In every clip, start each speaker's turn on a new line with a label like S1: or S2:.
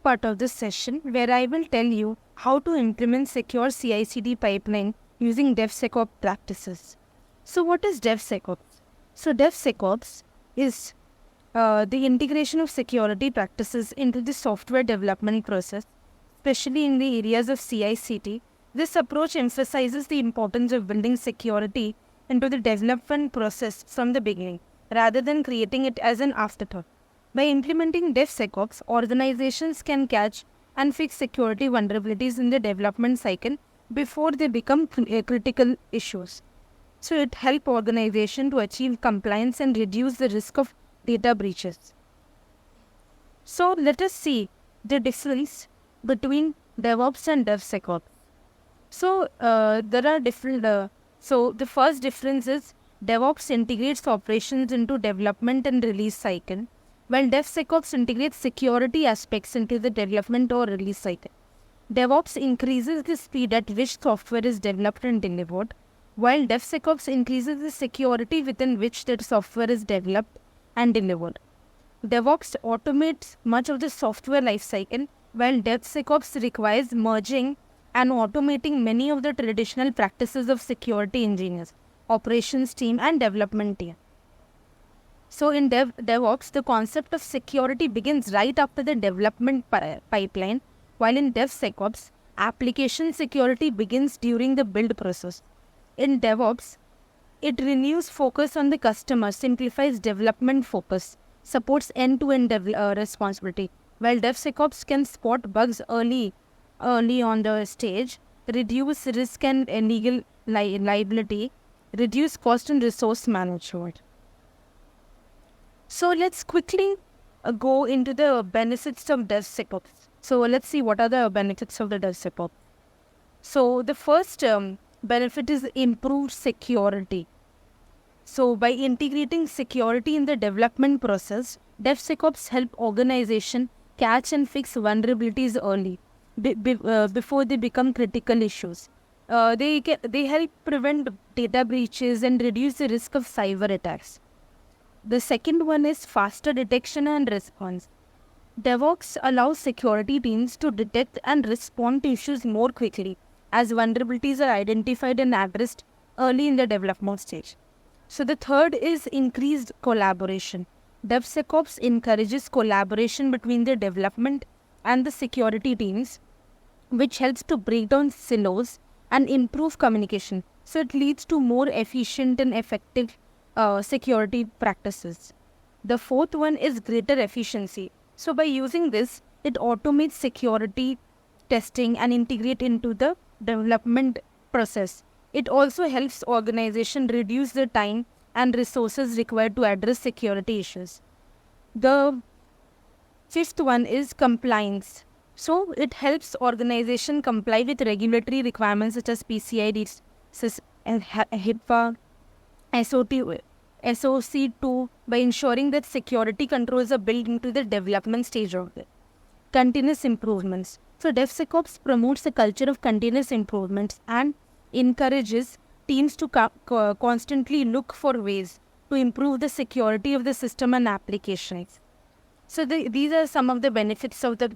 S1: part of this session where I will tell you how to implement secure CI/CD pipeline using DevSecOps practices. So what is DevSecOps? So DevSecOps is the integration of security practices into the software development process, especially in the areas of CI/CD. This approach emphasizes the importance of building security into the development process from the beginning, rather than creating it as an afterthought. By implementing DevSecOps, organizations can catch and fix security vulnerabilities in the development cycle before they become critical issues. So it helps organizations to achieve compliance and reduce the risk of data breaches. So let us see the difference between DevOps and DevSecOps. So there are different. So the first difference is DevOps integrates operations into development and release cycle, while DevSecOps integrates security aspects into the development or release cycle. DevOps increases the speed at which software is developed and delivered, while DevSecOps increases the security within which the software is developed and delivered. DevOps automates much of the software lifecycle, while DevSecOps requires merging and automating many of the traditional practices of security engineers, operations team, and development team. So in DevOps, the concept of security begins right after the development pipeline, while in DevSecOps, application security begins during the build process. In DevOps, it renews focus on the customer, simplifies development focus, supports end-to-end responsibility, while DevSecOps can spot bugs early on the stage, reduce risk and legal liability, reduce cost and resource management. So let's quickly go into the benefits of DevSecOps. So let's see what are the benefits of the DevSecOps. So the first benefit is improved security. So by integrating security in the development process, DevSecOps help organization catch and fix vulnerabilities early before they become critical issues. They help prevent data breaches and reduce the risk of cyber attacks. The second one is faster detection and response. DevOps allows security teams to detect and respond to issues more quickly as vulnerabilities are identified and addressed early in the development stage. So the third is increased collaboration. DevSecOps encourages collaboration between the development and the security teams, which helps to break down silos and improve communication. So it leads to more efficient and effective security practices. The fourth one is greater efficiency. So by using this, it automates security testing and integrate into the development process. It also helps organization reduce the time and resources required to address security issues. The fifth one is compliance. So it helps organization comply with regulatory requirements such as PCI, HIPAA, SOC2 by ensuring that security controls are built into the development stage of it. Continuous improvements. So DevSecOps promotes a culture of continuous improvements and encourages teams to constantly look for ways to improve the security of the system and applications. So these are some of the benefits of the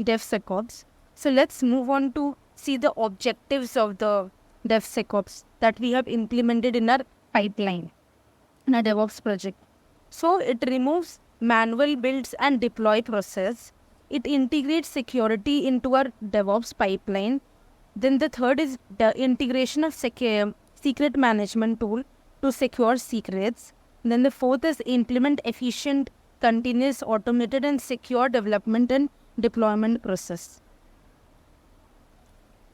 S1: DevSecOps. So let's move on to see the objectives of the DevSecOps that we have implemented in our pipeline, in our DevOps project. So it removes manual builds and deploy process. It integrates security into our DevOps pipeline. Then the third is the integration of secret management tool to secure secrets. And then the fourth is implement efficient, continuous, automated and secure development and deployment process.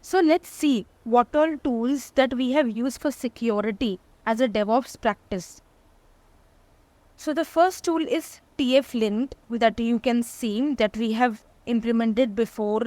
S1: So let's see what all tools that we have used for security as a DevOps practice. So the first tool is TF-Lint that you can see that we have implemented before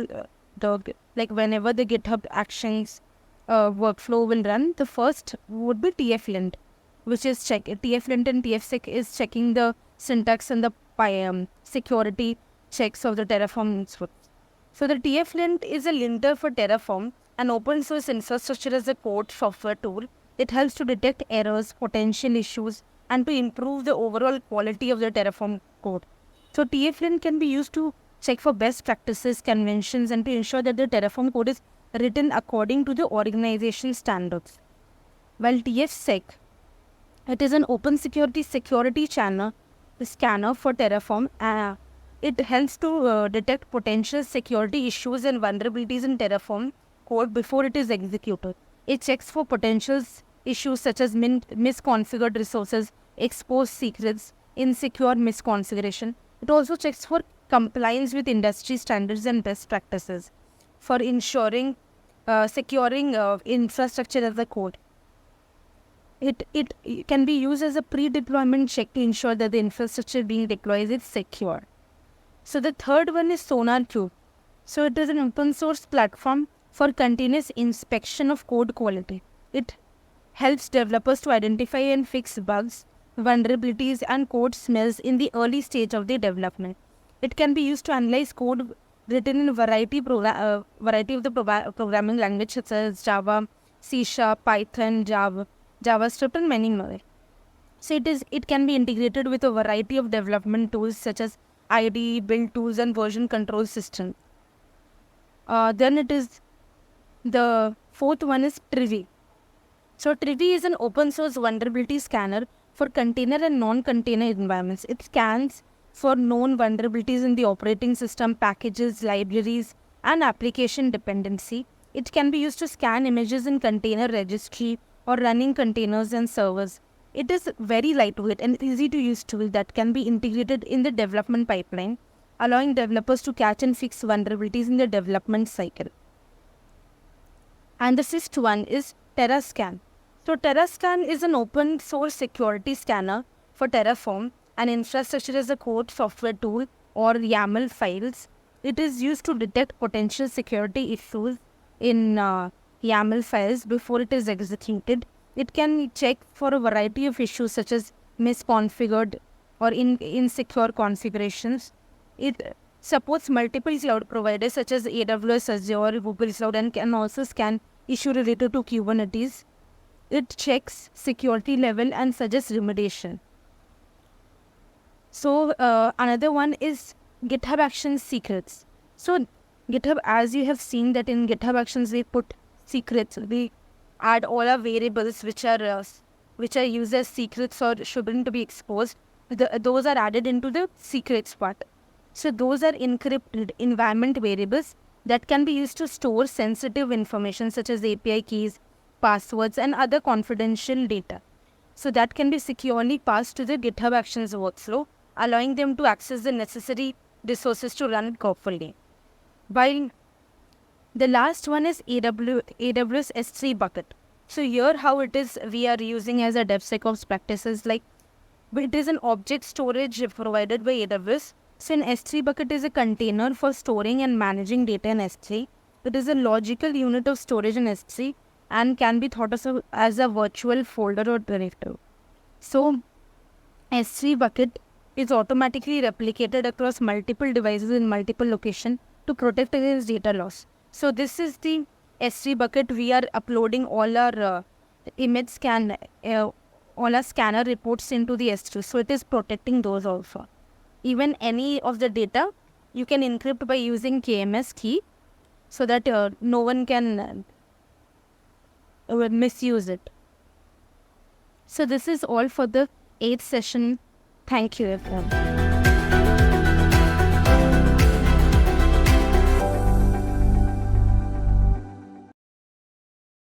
S1: whenever the GitHub Actions workflow will run. The first would be TF-Lint, which is TF-Lint and TFSec is checking the syntax and the security checks of the Terraform scripts. So the TF-Lint is a linter for Terraform, an open source infrastructure as a code software tool. It helps to detect errors, potential issues, and to improve the overall quality of the Terraform code. So TF-Lint can be used to check for best practices, conventions, and to ensure that the Terraform code is written according to the organization standards. While DevSec, it is an open security scanner for Terraform. It helps to detect potential security issues and vulnerabilities in Terraform code before it is executed. It checks for potential issues such as misconfigured resources, exposed secrets, insecure misconfiguration. It also checks for compliance with industry standards and best practices for ensuring securing infrastructure as a code. It can be used as a pre-deployment check to ensure that the infrastructure being deployed is secure. So the third one is SonarQube. So it is an open source platform for continuous inspection of code quality. It helps developers to identify and fix bugs, vulnerabilities, and code smells in the early stage of the development. It can be used to analyze code written in a variety of the programming languages such as Java, C#, Python, JavaScript, and many more. So it can be integrated with a variety of development tools such as IDE, build tools, and version control system. Then it is the fourth one is Trivy. So Trivy is an open source vulnerability scanner for container and non-container environments. It scans for known vulnerabilities in the operating system, packages, libraries, and application dependency. It can be used to scan images in container registry or running containers and servers. It is very lightweight and easy to use tool that can be integrated in the development pipeline, allowing developers to catch and fix vulnerabilities in the development cycle. And the sixth one is TerraScan. So TerraScan is an open source security scanner for Terraform, an infrastructure as a code software tool or YAML files. It is used to detect potential security issues in YAML files before it is executed. It can check for a variety of issues such as misconfigured or insecure configurations. It supports multiple cloud providers such as AWS, Azure, Google Cloud, and can also scan issue related to Kubernetes. It checks security level and suggests remediation. So another one is GitHub Actions secrets. So GitHub, as you have seen that in GitHub Actions we put secrets, we add all our variables which are used as secrets or shouldn't be exposed. Those are added into the secrets part. So those are encrypted environment variables that can be used to store sensitive information such as API keys, passwords, and other confidential data. So that can be securely passed to the GitHub Actions workflow, allowing them to access the necessary resources to run it properly. While the last one is AWS S3 bucket. So here how it is we are using as a DevSecOps practices, like it is an object storage provided by AWS. So an S3 bucket is a container for storing and managing data in S3. It is a logical unit of storage in S3 and can be thought of as a virtual folder or directory. So S3 bucket is automatically replicated across multiple devices in multiple locations to protect against data loss. So this is the S3 bucket. We are uploading all our image scan, all our scanner reports into the S3. So it is protecting those also. Even any of the data, you can encrypt by using KMS key so that no one can misuse it. So this is all for the 8th session. Thank you, everyone.